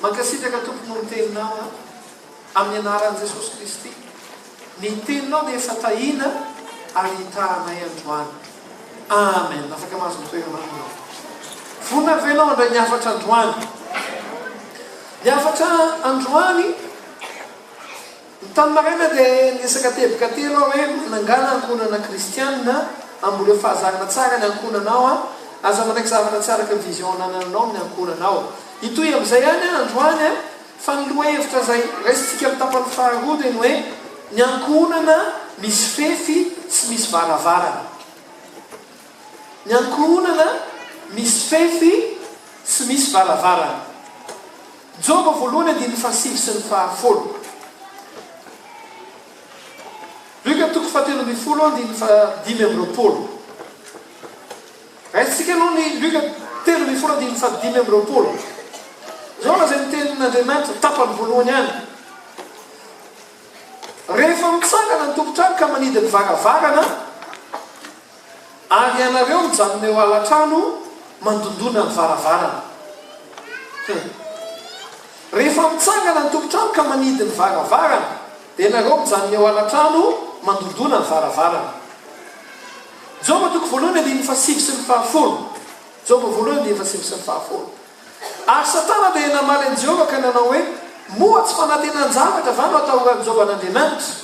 mankasitraka tompono ny teninao amin'ny anaran'i Jesosy Kristy. Ny teninao dia efa tahina ary hitahanay androany. Amen. Afaka mahazo toerana anao. Vonina avy ianao andray niafatra androany. Niafatra androany. Ny tany maraina dia niresaka teboka telo aho hoe nangana ankonana kristianina amboleo fahazarana tsara ny ankonanao aza manaiky zavatra tsara ka vision nananao ny ankonanao. Itoy amin'izay ihany androany fa ny lohahevitra zay raisitsika amin'ny tapany faharoa dia ny hoe ny ankonana misy fefy sy misy varavarana. Ny ankonana misy fefy sy misy varavarana. Joba voalohany dia ny fahasivy sy ny fahafolo. Luka toko fahatelo ambin'ny folo dia ny fahadimy amby roapolo. Raisitsika aloha ny Luka telo ambin'ny folo dia ny fahadimy amby roapolo. Zao na zay nitenin'Andriamanitra tapany voalohany ihany. Rehefa mitsangana ny tompotrano ka manidy ny varavarana, ary ianareo mijanona eo alatrano mandondona ny varavarana. Rehefa mitsangana ny tompotrano ka manidy ny varavarana, dia ianareo mijanona eo alatrano mandondona ny varavarana. Joba toko voalohany dia ny fahasivy sy ny fahafolo. Joba voalohany dia ny fahasivy sy ny fahafolo. Ary Satana dia namaly an'i Jehovah ka nanao hoe moa tsy fanantenan-javatra va no atahoran'i Jehovah n'Andriamanitra.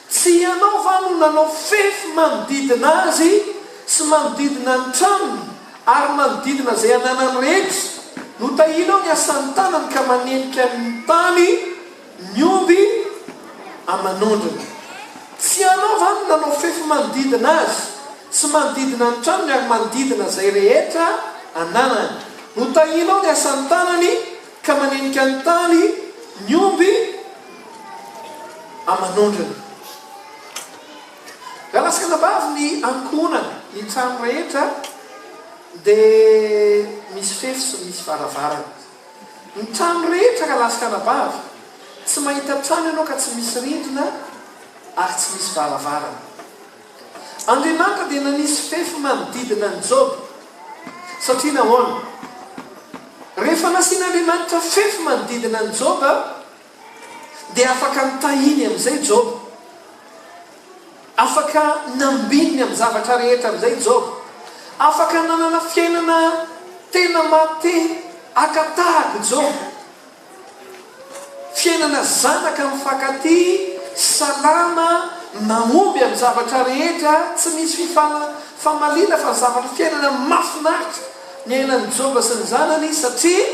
Tsy ianao va no nanao fefy manodidina azy sy manodidina ny tranony ary manodidina izay ananany rehetra. No tahinao ny asan'ny tanany ka manenika ny tany ny omby amanondrona. Tsy ianao va no nanao fefy manodidina azy sy manodidina ny tranony ary manodidina izay rehetra ananany. No tahinao ny asan'ny tanany ka manenika ny tany ny omby amanondrona. Raha lasaka nabavy ny ankonana ny trano rehetra dia misy fefy sy misy varavarana. Ny trano rehetra raha lasaka nabavy tsy mahita trano ianao ka tsy misy rindrina ary tsy misy varavarana. Andriamanitra dia nanisy fefy manodidina ny Joba satria nahoana? Rehefa nasian'Andriamanitra fefy manodidina ny Joba dia afaka nitahiny amin'izay Joba, afaka nambininy amin'ny zavatra rehetra amin'izay Joba, afaka nanana fiainana tena maty akatahaka Joba, fiainana zanaka mifankaty salama mahomby amin'ny zavatra rehetra, tsy misy famalina fa zavatra fiainana mafinaritra ny ainan'ny Joba sy ny zanany satria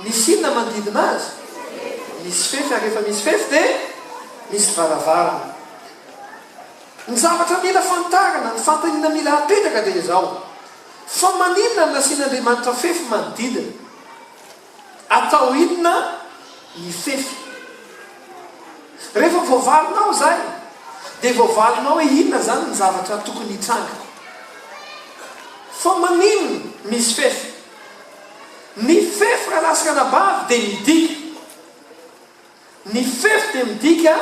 nisy inona manodidina azy? Misy fefy, ary rehefa misy fefy dia misy varavarana. Ny zavatra mila fantarana, ny fantaniana mila apetraka dia izao. Fa maninona ny nasian'Andriamanitra fefy manodidina? Atao inona ny fefy? Rehefa voavalinao zay dia voavalinao hoe inona zany ny zavatra tokony hitranga. Fa maninona misy fefy? Ny fefy raha lasaka nabavy dia midika. Ny fefy dia midika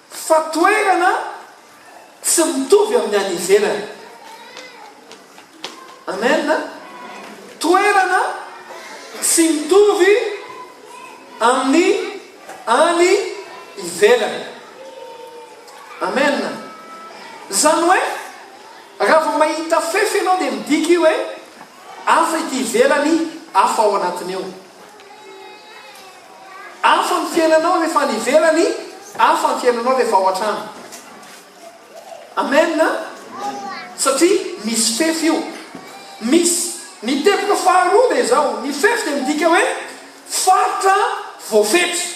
fa toerana tsy mitovy amin'ny any ivelany. Amen. Toerana tsy mitovy amin'ny any ivelany. Amen. Zany hoe raha vao mahita fefy ianao dia midika io hoe hafa ity ivelany, hafa ao anatiny eo. Hafa ny fiainanao rehefa ny ivelany, hafa ny fiainanao rehefa ao an-trano. Amen. Satria misy fefy io. Misy ny teboka faharoa dia izao. Ny fefy dia midika hoe faritra voafetra.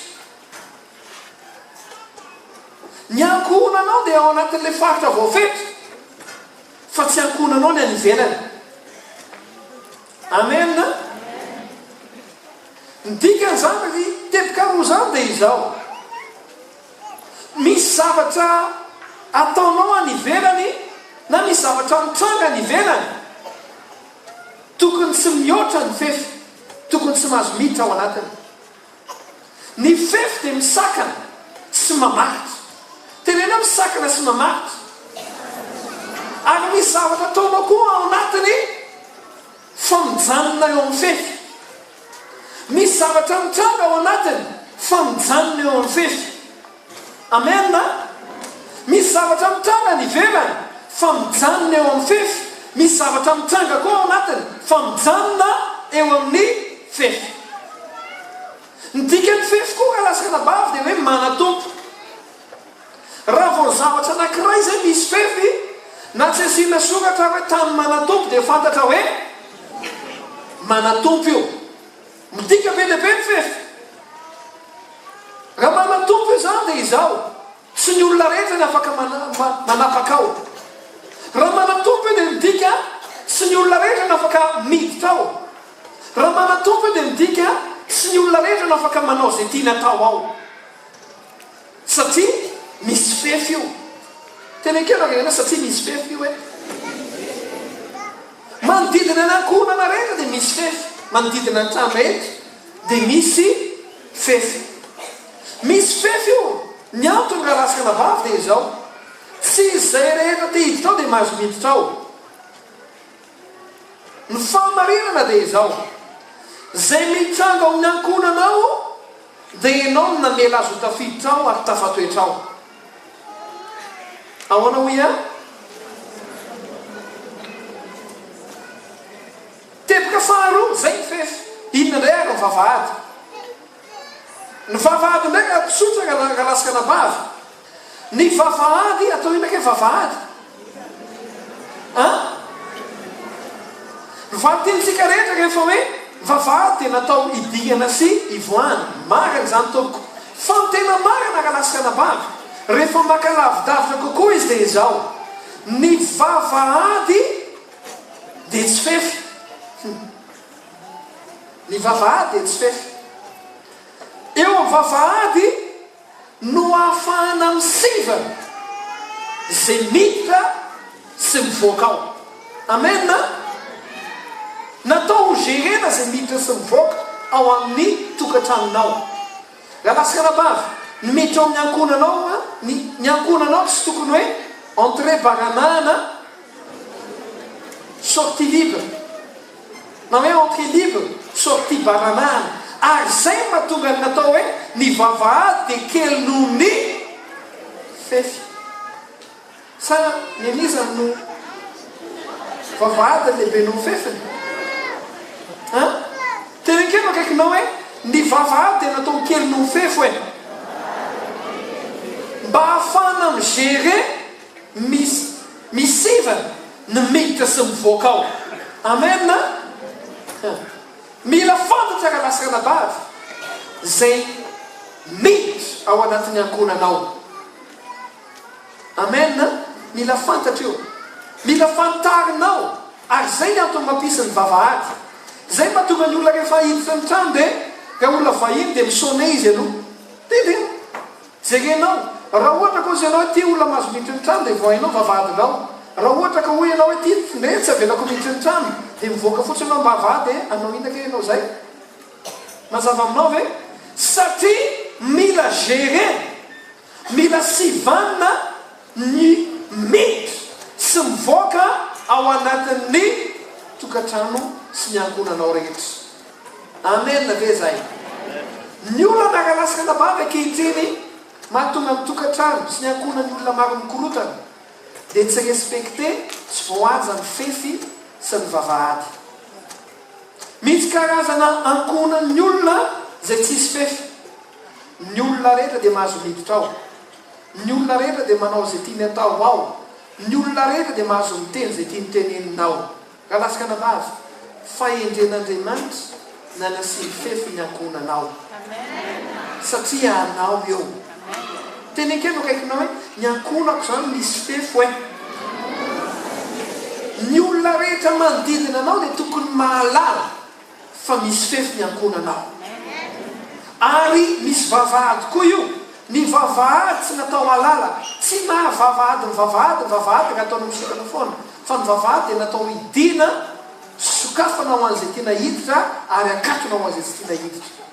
Ny ankonanao dia ao anatin'ilay faritra voafetra, fa tsy ankonanao ny any ivelany. Amen. Ny dikan'izany ry teboka roa zany dia izao. Misy zavatra ataonao any ivelany na misy zavatra mitranga any ivelany, tokony tsy mihoatra ny fefy, tokony tsy mahazo miditra ao anatiny. Ny fefy dia misakana sy mamaritra. Tenena misakana sy mamaritra. Ary misy zavatra ataonao koa ao anatiny fa mijanona eo amin'ny fefy. Misy misy zavatra mitranga ao anatiny fa mijanona eo amin'ny fefy. Amen na? Misy zavatra mitranga ny ivelany fa mijanona eo amin'ny fefy. Misy zavatra mitranga koa ao anatiny fa mijanona eo amin'ny fefy. Ny dikan'ny fefy koa lasaka bavy dia hoe manatompo. Raha vao zavatra anankiray zay misy fefy na tsy asiana soratra hoe tany manatompo dia fantatra hoe manatompo io. Midika be lehibe ny fefy. Raha manatompo io zany dia izao tsy ny olona rehetra ny afaka manapaka ao. Raha manatompo io dia midika tsy ny olona rehetra ny afaka miditra ao. Raha manatompo io dia midika tsy ny olona rehetra ny afaka manao izay tiana tao ao. Satria misy fefy io. Tena kena rena satria misy fefy io e. Manodidina ny ankohonana rehetra dia misy fefy. Manodidina ny trano rehetra dia misy fefy. Misy fefy io. Ny antony raha lasaka vavy dia izao. Tsy izay rehetra te hiditra ao dia mahazo miditra ao. Ny fahamarinana dia izao. Zay mitranga ao amin'ny ankohonanao dia ianao no namela azy ho tafiditra ao ary tafatoetra ao. Ahoana hoy a? Teboka faharoa zay ny fefy. Inona indray ary ny vavahady. Ny vavahady ndraika tsotra raha lasaka vavy. Ny vavahady atao inaka vavahady. Vavitentsika rehetra rehefa hoe vavahady dia natao idigana sy ivoana. Marina zany tompoko. Fa ny tena marina raha lasaka vavy. Rehefa maka lavidavitra kokoa izy dia izao. Ny vavahady dia tsy fefy. Ny vavahady dia tsy fefy. Eo amin'ny vavahady no ahafahana misiva izay miditra sy mivoaka ao. Amen na? Natao ho gerena izay miditra sy mivoaka ao amin'ny tokantranonao. Raha lasaka vavy ny miditra ao amin'ny ankohonanao, ny ankohonanao tsy tokony hoe entrée baranana sortie libre. Na hoe entrée libre sortie baranana. Ary zay mahatonga ny natao hoe ny vavahady dia kely noho ny fefy. Sa ny aniza no vavahady lehibe noho fefy. Tena kely akaikinao hoe ny vavahady dia natao kely noho fefy hoe. Mba ahafahana migere misiva ny miditra sy mivoaka ao. Amen na? Mila fantatra raha lasaka vavy zay miditra ao anatin'ny ankohonanao. Amen na? Mila fantatra io. Mila fantarinao. Ary zay ny antony mampisy ny vavahady. Zay mahatonga ny olona rehefa hiditra ny trano dia raha olona vahiny dia misone izy aloha. Dia jerenao. Raha ohatra koa izy ianao ty olona mahazo miditra ny trano dia voainao vavahadinao. Raha ohatra ka hoy ianao hoe ty ndre tsy avelako miditra ny trano dia mivoaka fotsiny anao vavahady anao inaka ianao zay. Mazava aminao ve? Satria mila gerena, mila sivanina ny miditra sy mivoaka ao anatin'ny tokantrano sy ny ankohonanao rehetra. Amen ve zay? Ny olona naralasaka vavy ankehitriny mahatonga amin'ny tokantrano sy ny ankohonan'ny olona maro mikorotana dia tsy respekte, tsy voahaja ny fefy sy ny vavahady. Misy karazana ankohonan'ny olona zay tsisy fefy. Ny olona rehetra dia mahazo miditra ao. Ny olona rehetra dia manao izay tiany atao ao. Ny olona rehetra dia mahazo miteny izay tiany teneninao. Raha lasaka vavy, fahendren'Andriamanitra nanasiany fefy ny ankohonanao. Satria anao eo. Tena kely akaikinao hoe ny ankohonako zany misy fefy hoe. Ny olona rehetra manodidina anao dia tokony mahalala fa misy fefy ny ankohonanao. Ary misy vavahady koa io. Ny vavahady tsy natao halala. Tsy na vavahady nataonao misokana foana. Fa ny vavahady dia natao hidina, sokafanao an'izay tiana hiditra ary akatonao an'izay tsy tiana hiditra.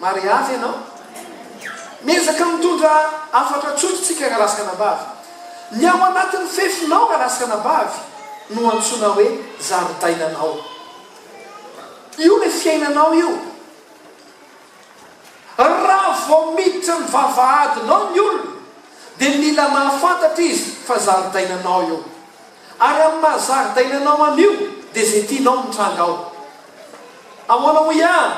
Mariavy ianao. Mezaka mitondra afatra tsotritsika raha lasaka vavy. Ny ao anatin'ny fefinao raha lasaka vavy no antsoina hoe zaridainanao. Io le fiainanao io. vao miditra ny vavahadinao ny olona dia mila mahafantatra izy fa zaridainanao io, ary amin'ny mahazaridainanao an'io dia zay tianao mitranga ao. Ahoana ho ihany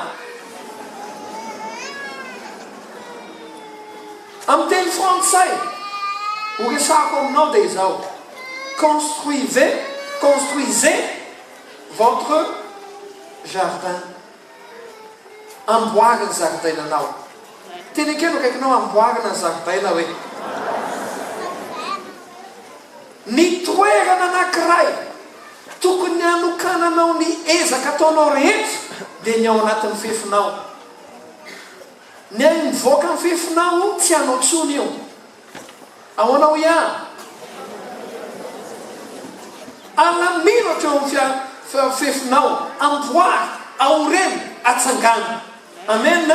amin'ny teny frantsay ho resako aminao dia izao: construisez votre jardin. Amboarina ny zaridainanao. Teny akeno akaikinao amboarina ny zaridaina hoe ny toerana anankiray tokony hanokananao ny ezaka ataonao rehetra dia ny ao anatin'ny fefinao. Ny any mivoaka ny fefinao tsy hanao tsony io. Ahoana ho ihany alamino ohatra eo amin'ny fefinao, amboary, aoreny, atsangana. Amen.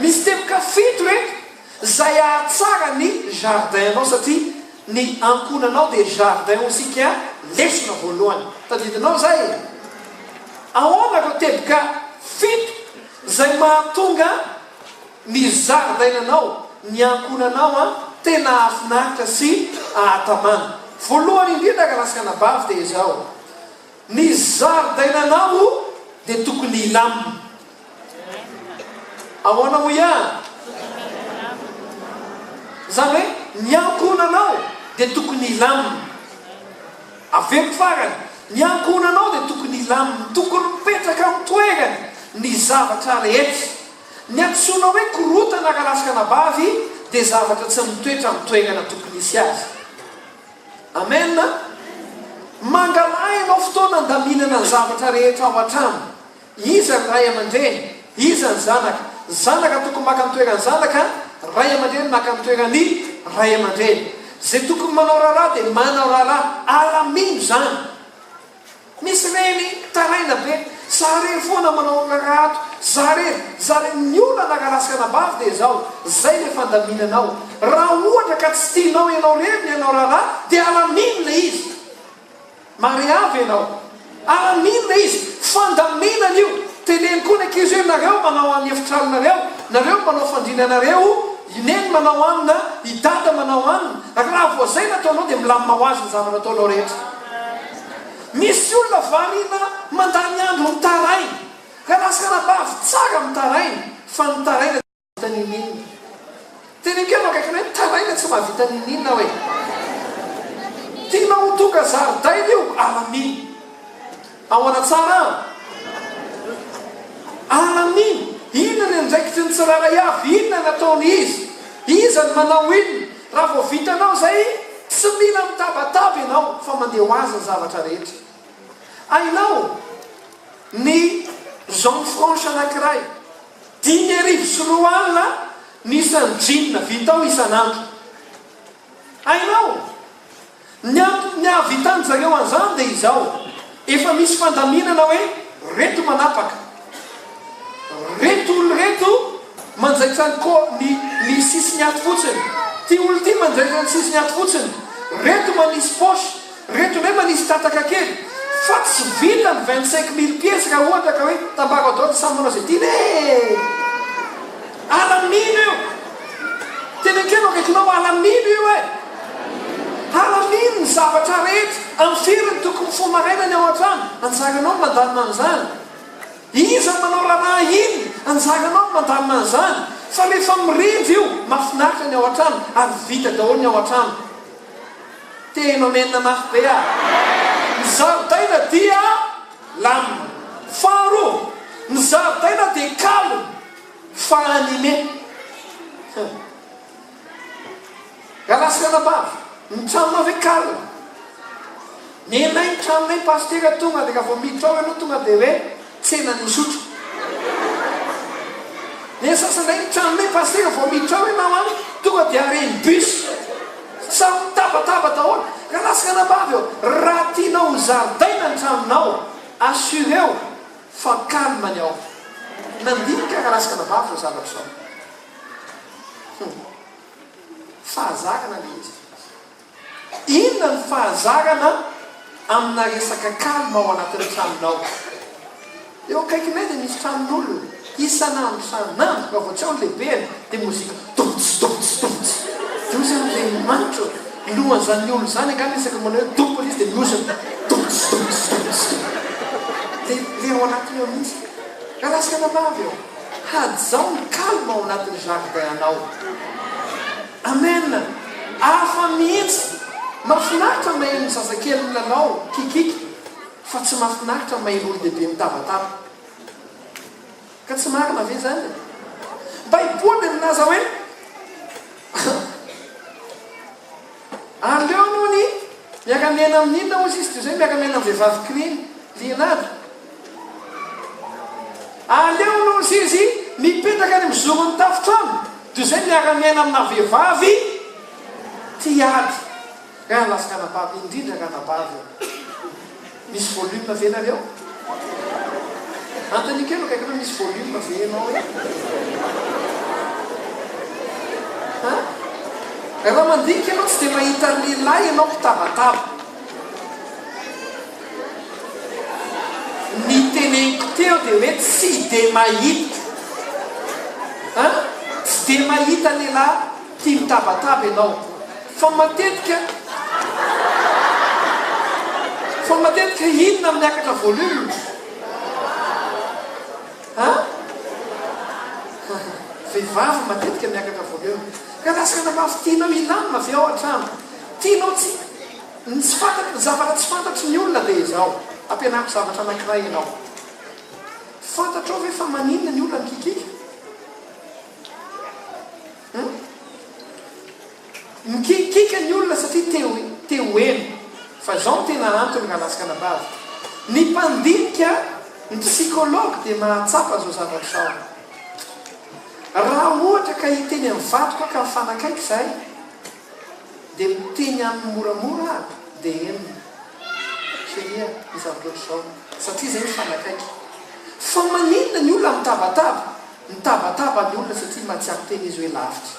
Misy teboka fito rehetra zay ahatsara ny jardinnao, satria ny ankonanao dia jardin osika lesona voalohany. Tadidinao zay. Ahoana ko teboka fito zay mahatonga ny jardinnanao, ny ankonanao tena afinaritra sy ahatamana. Voalohany indrindra karasaka anabavy dia izao: ny jardinnanao dia tokony hilamina. Ahoana ho ihany zany hoe ny ankonanao dia tokony hilamina. Aveko farany, ny ankonanao dia tokony hilamina, tokony mipetraka amin'ny toerany ny zavatra rehetra. Ny antsoina hoe korotana karasaka anabavy dia zavatra tsy mitoetra amin'ny toerana tokony hisy azy. Amen. Mangalahy ianao fotoana andaminana ny zavatra rehetra ao an-trano. Iza ny ray aman-dreny, iza ny zanaka. Zanaka tokony maka ny toerany zanaka, ray aman-dreny maka ny toerany ray aman-dreny. Zay tokony manao raharaha dia manao raharaha. Alamino zany. Misy reny taraina be, zarery foana manao rahato, zarery ny olana karasaka anabavy dia izao. Zay le fandaminanao. Raha ohatra ka tsy tianao ianao rery ny anao raharaha dia alamino le izy. Mariavy ianao, alamino le izy. Fandaminana io. Teneny koa ny ankizy hoe nareo manao amin'ny efitranonareo, nareo manao fandrinanareo, ineny manao amina, idada manao amina. Raha voazay nataonao dia milamina ho azy ny zavatra ataonao rehetra. Misy olona varina mandany andro mitaraina, karasaka anabavy tsara mitaraina, fa mitaraina tsy mahavita nininina. Teny ankenao akaikina hoe taraina tsy mahavita nininina hoe tianao ho tonga zaridaina io, alamino. Ahoana tsara alamino. Inona ny andraikitry ny tsirara avy, inona nataony izy, iza ny manao inona. Raha vao vitanao zay tsy mila mitabataba ianao fa mandeha ho azy ny zavatra rehetra. Ainao ny Jean Franche anankiray 5,000 alina ny isan'ny jean vitao isan'andro. Ainao ny ahavitany zareo an'izany dia izao: efa misy fandaminana hoe reto manapaka, reto olo reto manjaitra ny sisiny ato fotsiny, ty olo ty manjaitra ny sisiny ato fotsiny, reto manisy posy, reto ne manisy tataka kely. Fa tsy vita ny 25,000 pièces raha ohatra ka hoe tambako adao samy manao zay tiany e. Alamino io. Teny ankeno akaikinao alamino io e. Alamino ny zavatra rehetra. Amin'ny firiny tokony fomarainany ao an-trano, anjaranao ny mandalina an'izany. Iza manao raharaha iny, anjaranao ny mandalina an'izany. Fa rehefa mirindra io, mahafinaritra ny ao an-trano, ary vita daholo ny ao an-trano. Tena menina mafy be ah. Ny zaridaina dia lamina. Faharoa, ny zaridaina dia kalina, fa anime. Galasika anabavy, ny tranonao ve kalina? Nenay ny tranonay pastera tonga dia ka vao miditra ao ianao tonga dia hoe tsena nisotro. Ne sasanay ny tranonay pastera vao miditra ao ianao any tonga dia areny bus. Samy mitabataba daholo. Galasika anabavy eo, raha tianao ho zaridaina ny tranonao, assureo fa kalma ny ao. Nandinika galasika anabavy zao zavatra zao. Fahazarana le izy. Inona ny fahazarana amina resaka kalma ao anatin'ny tranonao? Eo akaikinay dia misy tranon'olona isanandro sanandro fa voatsy ao lehibe dia mozika totsy io zany dia manitro lohan'izany olo zany angany isaka manao hoe tompony izy dia miosina totsy dia le ao anatiny eo mihitsy kalasika navavy eo hady zao ny kalma ao anatin'ny jardin anao amen afa mihitsy mahafinaritra mahay ny zazakely nanao kikiky fa tsy mahafinaritra mahay olo lehibe mitavatava ka tsy marina ve zany baiboly aminaza hoe aleo nohony miaka-miaina amin'inona ozy izy toy zay miaka-miaina amin'ny vehivavy kriny lianady aleo noho izy izy mipetraka any mizoro ny tafitrano toy zay miaka-miaina amina vehivavy tiady raha lasika anabavy indrindra ka anabavy misy volume ve nareo antanykelo kaiky hoe misy volume ve anao e raha mandinika ianao tsy dia mahita lehilahy ianao mpitavatava ny teneniko teo dia hoe tsy dia mahita tsy dia mahita lehilahy tia mitavatava ianao fa matetika inona miakatra volume vehivavy matetika miakatra volume ka lasika navavy tianao ilamina ve ao an-trano tianao tsy fantatry zavatra tsy fantatry ny olona dia izao ampianako zavatra anankiray ianao fantatrao ve fa maninona ny olona mikikika mikikika ny olona satria teo eny fa zao tena antony raha lasika navavy ny mpandinika ny psikology dia mahatsapa zao zavatra ao raha ohatra ka hiteny amin'ny vatroka ka mifanakaiky zay dia miteny amin'ny moramora aby dia enina seria ny zavatra zao satria zay mifanakaiky fa maninona ny olona mitabataba ny olona satria mahatsiako teny izy hoe lavitra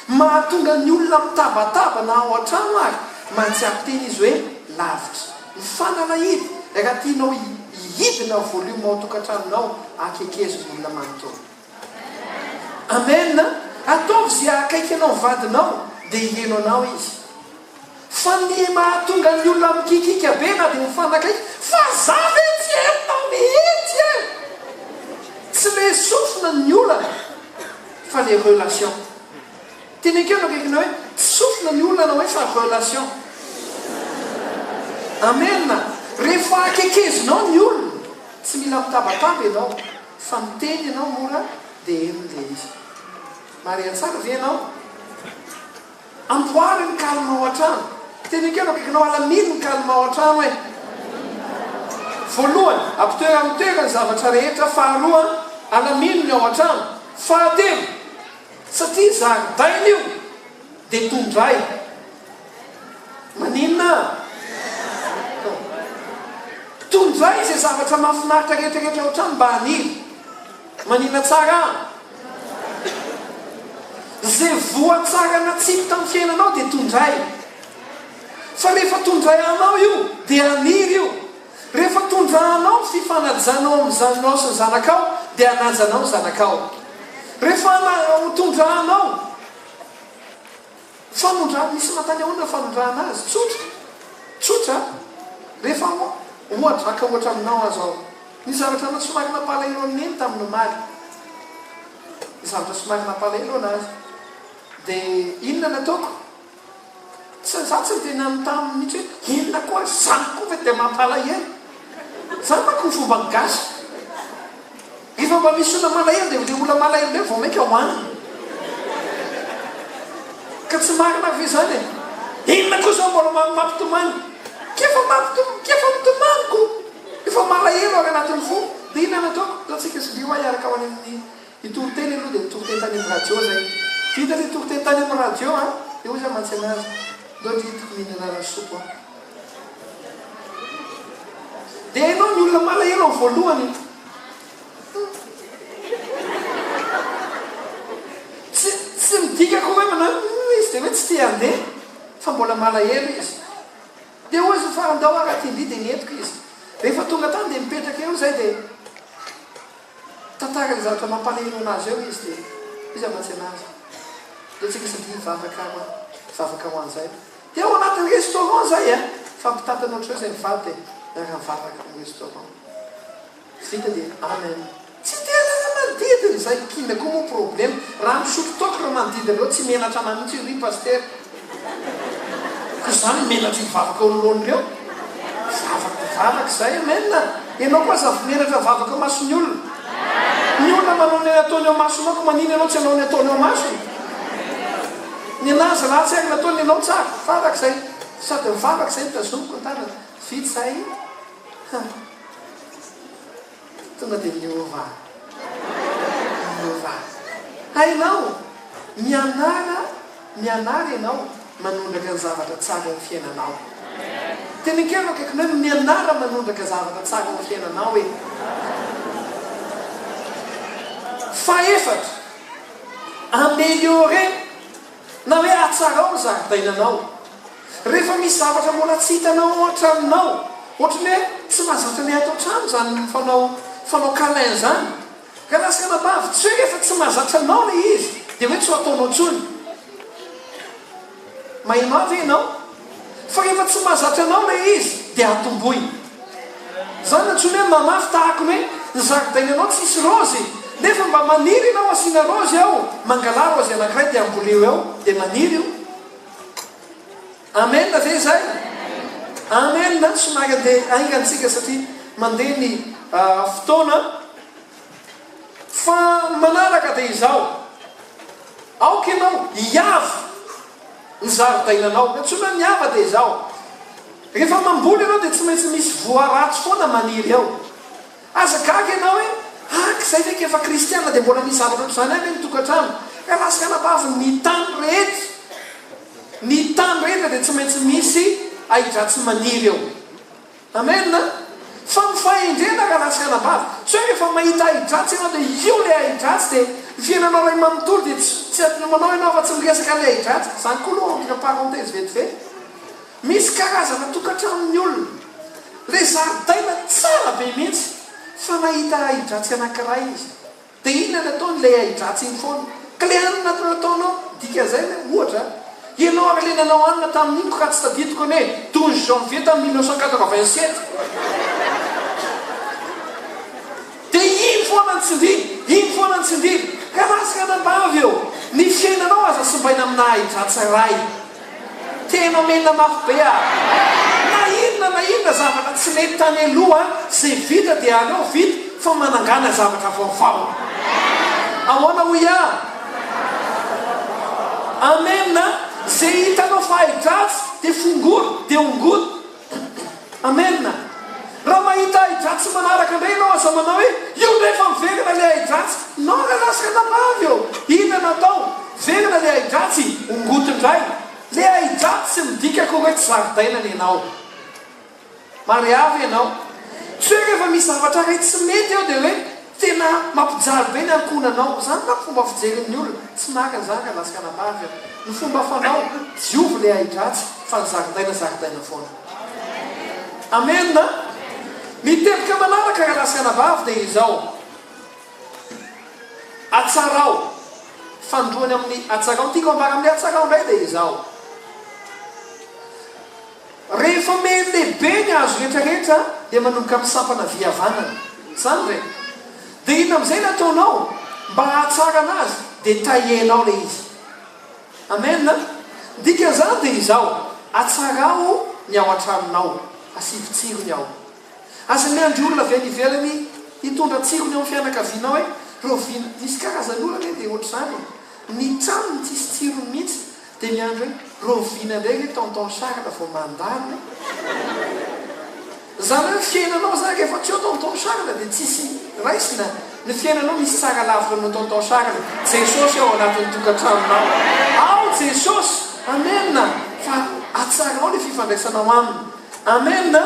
mahatonga ny olona mitabataba na ao an-trano ary mahatsiako teny izy hoe lavitra ny fanalahidy raha tianao ihidina volume ao tokantranonao akekezony olona manontolo amen ataovy zay akaiky anao vadinao dia iheno anao izy fa ny mahatonga ny olona mikikika be na dia mifanakaiky fa zavy tsy enao mihitsy e tsy le sofina ny olana fa le relation tenekeo no kaikinao hoe tsy sofina ny olana hoe fa relation amen rehefa akekezinao ny olona tsy mila mitabataba ianao fa miteny ianao mora dia enon'le izy mariatsara ve ianao ampoary ny kalma ao an-trano tenekeo no kaikinao alaminy ny kalma ao an-trano hoe voalohany ampitoeramitoerany zavatra rehetra faharoa alaminy ny ao an-trano fahatelo satria zaridaina io dia tondray maninona tondray zay zavatra mahafinaritra rehetrarehetra ao trano mba haniry manina tsara zay voa tsara natsipo tamin'ny fiainanao dia tondray fa rehefa tondranao io dia haniry io rehefa tondranao fifanajanao amin'ny zanonao sy ny zanakao dia hanajanao ny zanakao rehefa tondranao fanondrana misy matany ahoana fanondrana azy tsotra rehefa ohatra aka ohatra aminao azy ao ny zavatra na somary nampalahelo amin'eny tamin'ny maly ny zavatra somary nampalahelo anazy dia inona nataoko za tsy tena amitamin'ny mihitsy hoe inona koa zany koa fa dia mampalahelo zany mako ny fomba gasy rehefa mba misy olona malahelo dia le olona malahelo le vao mainka hoaniny ka tsy marina ve zany e inona koa zao mbola mampitomany kefa mitomaniko efa malahelo ary anatin'ny fo dia inona nataoko tatsika sy lio iaraka ao any amin'ny itoroteny aloha dia nitoroteny tany amin'ny radio zay vita le toroteny tany amin'ny radio dia ozy mantsy anazy loatra hitiko mihinanana sopo dia hainao ny olona malahelo amin'ny voalohany tsy midikako hoe manao izy dia hoe tsy tia andeha fa mbola malahelo izy dia ozy farandao araty indry dia nientiko izy rehefa tonga tany dia mipetraka eo zay dia tantara ny zavatra mampalahelo anazy eo izy dia izy amatsy anazy dia tsika satria vavaka ho an'izay dia ao anatin'ny restaurant zay a fampitatana oatra hoe zay mivady dia miaraka mivavaka amin'ny restaurant vita dia amen tsy tena manodidiny zay kina koa moa problème raha misotro taoko raha manodidiny reo tsy menatra anay mihitsy ry paster ko zany menatra mivavaka ololohany reo vavaka zay amena ianao koa zavomenatra vavaka masony olona ny olona manao ny ataony eo masony ako maniny ianao tsy anao ny ataony eo masony ny anazy ratsy ary nataony ianao tsara vavaka zay sady mivavaka zay mitazomiko antanana vitsy zay tonga dia miova hainao mianara ianao manondraka ny zavatra tsara ny fiainanao tena kely akaiky hoe mianara manondraka zavatra tsara ny fiainanao hoe faefatra améliorer na hoe atsarao ny zaridainanao rehefa misy zavatra mbola tsy hitanao an-tranonao ohatrany hoe tsy mahazatra ny atao trano zany fanao câlin zany ka lasaka nabavy tsy hoe rehefa tsy mahazatra anao le izy dia hoe tsy ho ataonao tsony mahinao ve ianao fa rehefa tsy mahazatra anao le izy dia atomboy zany antsony hoe mamafy tahako ny hoe ny zaridainanao tsisy rozy nefa mba maniry ianao asiana rozy ao mangala rozy anankiray dia amboleo eo dia maniry io amena ve zay amena somary andeha aingantsika satria mandeha ny fotoana fa manaraka dia izao aoka ianao hiava ny zaridainanao antsony hoe miava dia izao rehefa mamboly ianao dia tsy maintsy misy voaratsy foana maniry ao aza gaga ianao hoe zay feky efa kristiana dia mbola misy zavatra zany any mitokantrano ka lasaka nabavy ny tany rehetra dia tsy maintsy misy ahidratsy maniry eo amena fa mifahendrena ka lasaka nabavy tsy hoe rehefa mahita ahidratsy ianao dia io le ahidratsy dia fiainanao ray manontolo dia tsy manao ianao fa tsy miresaka le ahidratsy zany koa loha entre parenthèse vetivety misy karazana tokantranony olona le zaridaina tsara be mihitsy fa nahita ahidratsy anankiray izy dia inona ny ataony le ahidratsy iny foana ka le anina nataonao dika zay ohatra ianao ary lenanao anina tamin'iny ko ka tsy tadidiko ny hoe 12 janvier tamin'ny 1987 dia iny foana ny tsindiny ka lasaka nabavy eo ny fiainanao aza sombaina amina ahidratsy ray tena mena mafy be na inona zavatra tsy mety tany aloha zay vita dia anao vita fa manangana zavatra vaovao ahoana ho ia amena zay hitanao fa ahidratsy dia fongoro dia ongoto amena raha mahita ahidratsy manaraka indray ianao aza manao hoe io ndray fa miverina le ahidratsy nao ra lasaka nabavy eo ina natao verina le ahidratsy ongoto indray le ahidratsy sy midika koa hoe tsy zaridainany ianao mariavy ianao tsy hoe rehefa misy zavatra ray tsy mety eo dia hoe tena mampijaly be ny ankonanao zany na fomba fijeryn'ny olona tsy naka zany ka lasaka nabavy eo ny fomba fanao diovy le ahidratsy fa ny zaridaina foana amena mitebika manaraka ka lasaka nabavy dia izao atsarao fandroany amin'ny atsarao tiako ambara amin'ny atsarao indray dia izao rehefa melehibe ny azo rehetrarehetra dia manomboka misampana viavanana zany re dia ina amin'izay nataonao mba hahatsara anazy dia tahienao le izy amena dika zany dia izao atsarao ny ao an-tranonao asivotsirony ao aza miandry olona avy any ivelany hitondra tsirony ao amin'ny fianakavianao hoe rovina misy karazan'olana hoe dia ohatra zany ny tranony tsisy tsirony mihitsy dia miandro hoe rovina indray hoe tonton Charles vao mandany zany hoe fiainanao zany rehefa tsy eo tonton Charles dia tsisy raisina ny fiainanao misy tsara lavitra no tonton Charles Jesosy ao anatin'ny tokantranonao ao Jesosy amena fa atsarao le fifandraisanao aminy amena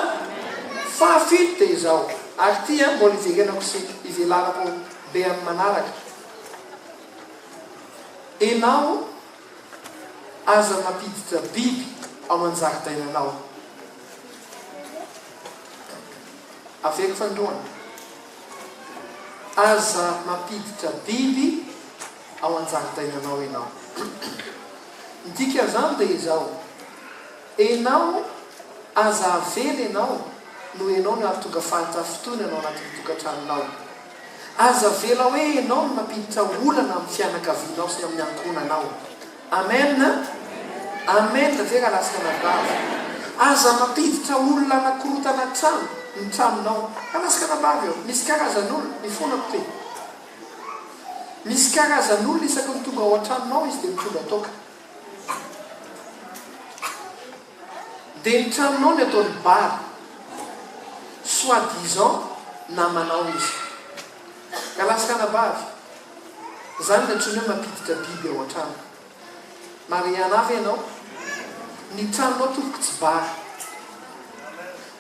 fahafito dia izao ary ty mbola iverenako sy ivelarako be amin'ny manaraka enao aza mampiditra biby ao manjaridainanao aveky fandroana aza mampiditra biby ao an-jaridainanao ianao. Midika zany dia izao, enao aza avely ianao no ianao no ahatonga fahatafotoana ianao anatin'ny tokantranonao. Aza avela hoe ianao no mampiditra olana amin'ny fianakavianao sy amin'ny ankonanao. Amen. Amen. Ve raha lasika nabavy. Aza mampiditra olona anakorotana trano ny tranonao. Alasika nabavy eo. Misy karazan'olona mifonako te. Misy karazan'olona isaky ny tonga ao an-tranonao izy dia mitonga toka. Dia ny tranonao ny ataony bara. Soi-disant namanao izy. Ka lasika nabavy. Zany ny antsoina hoe mampiditra biby ao an-trano. Mariana avy ianao. Ny tranonao tompoka tsy bara.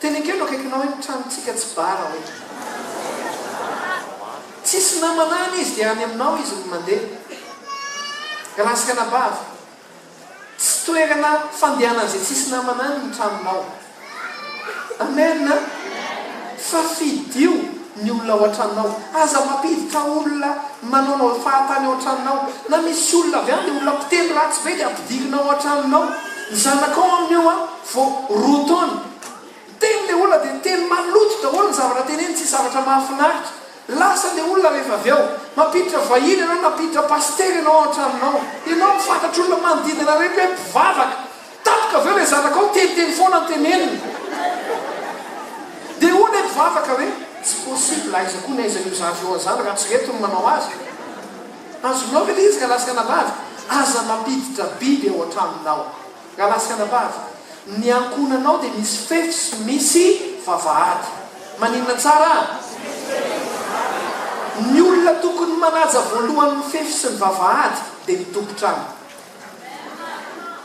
Tena kely akaikinao hoe ny tranontsika tsy bara hoe. Tsisy namanany izy dia any aminao izy ny mandeha. Ka lasika nabavy. Tsy toerana fandehanana izay tsisy namanany ny tranonao. Amen. Fa fidio ny olona ao an-tranonao. Aza mampiditra olona manao fahatany ao an-tranonao. Na misy olona avy any dia olona mpiteny ratsy be dia ampidirinao ao an-tranonao. Ny zanakao amin'io vao roa taona. Teny le olona dia teny maloto daholo ny zavatra teneny tsy zavatra mahafinaritra. Lasa le olona rehefa avy ao mampiditra vahiny ianao, mampiditra paster ianao ao an-tranonao. Ianao mifantatra olona manodidina rehetra hoe mpivavaka. Tapoka avy eo le zanakao teniteny foana ny teneniny. Dia hoy le mpivavaka hoe tsy possible aiza koa na aiza io zavy eo an'izany raha tsy reto ny manao azy. Azonao ve le izy ka lasika nabavy. Aza mampiditra biby ao an-tranonao. Ka lasika nabavy. Ny ankonanao dia misy fefy sy misy vavahady. Maninona tsara? Ny olona tokony manaja voalohan'ny fefy sy ny vavahady dia ny tompo-trano.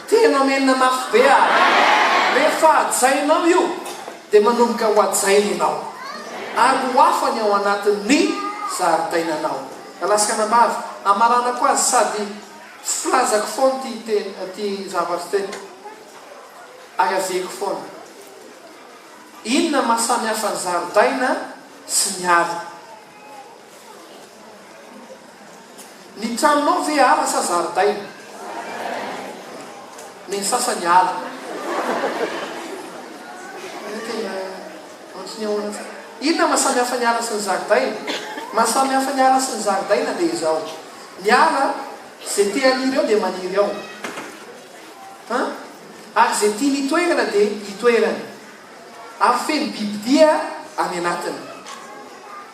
Tena menina mafy be ah. Rehefa hajainao io dia manomboka ho hajaina ianao. Ary ho afany ao anatin'ny zaridainanao. Ka lasika nabavy. Amaranako azy sady filazako foana ty zavatra teny. Ary aveko foana. Inona mahasamy hafa ny zaridaina sy ny ala? Ny tranonao ve ala sa zaridaina? Ny sasany ala. Inona mahasamy hafa ny ala sy ny zaridaina? Mahasamy hafa ny ala sy ny zaridaina dia izao. Ny ala izay te haniry ao dia maniry ao. Ary izay tia nitoerana dia hitoerana. Ary feno bibidia any anatiny.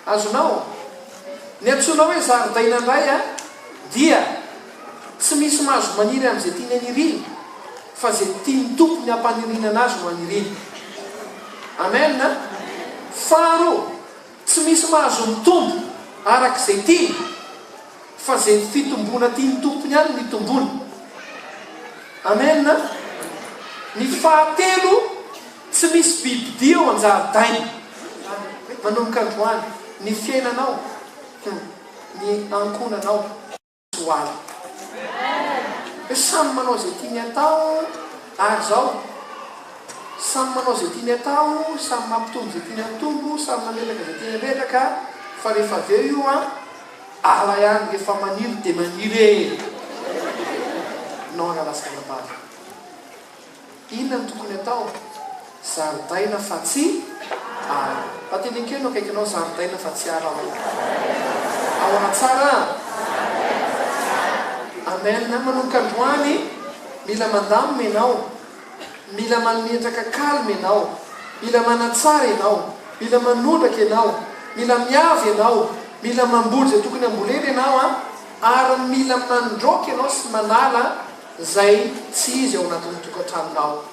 Azonao? Ny antsoina hoe zaridaina indray dia tsy misy mahazo maniry amin'izay tia ny aniriny, fa izay tia ny tompony hampanirina anazy no aniriny. Amen. Faharoa, tsy misy mahazo mitombo arak'izay tia, fa izay fitombona tia ny tompony ihany ny tombony. Amen. Ny fahatelo, tsy misy bibidia ao an-jaridaina. Manomboka androany, ny fiainanao, ny ankonanao tsy ho ala. Samy manao izay tiany atao, ary zao. Samy manao izay tiany atao, samy mampitombo izay tiany hampitombo, samy mamelaka izay tiany hamelaka, fa rehefa avy eo io ala ihany rehefa maniry dia maniry. Naona lasika nabavy. Inona no tokony atao? Zaridaina fa tsy ala. Atelekeno akaikinao zaridaina fa tsy ala ao. Ao anatsara. Amen. Manomboka androany, mila mandamina ianao, mila manendraka kalma ianao, mila manatsara ianao, mila manondraka ianao, mila miavy ianao, mila mamboly izay tokony ambolena ianao ary mila mandroaka ianao sy manala izay tsy izy ao anatin'ny tokantranonao.